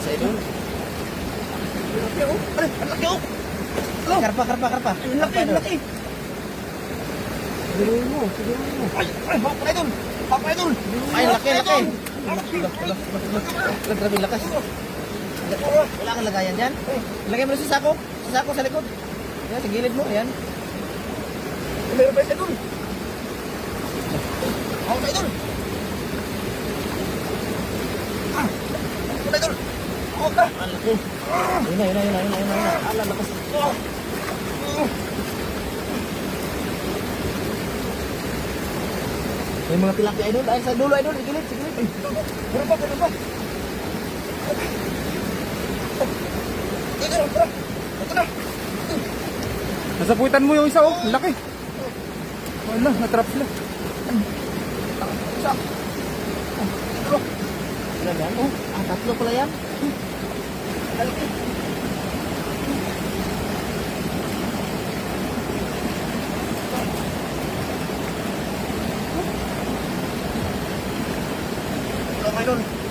lakas idol. Laki oh. Ay, ang laki oh. Karpa. Ang laki, ang laki. Sigarin mo. Ay, hapa idol. Hapa idol. Ay, laki. Laki. Grabe lakas. Wala kang lagayan dyan. Lagay mo na sa sako. Sa sako sa likod. Yan, sa gilid mo. Yan. Meron pa isa idol. Hapa idol. Hapa idol. Hapa. Ang laki. Yun na. Ala, lakas. May mga tilapia idol. Ay, sa dulo idol. Sa gilid. Meron pa. Ito na. Nasapuitan mo yung isa oh, laki. Wala, natrap sila. Isa. Ilan yan? Oh, tatlo pala yan. Laki. Idol.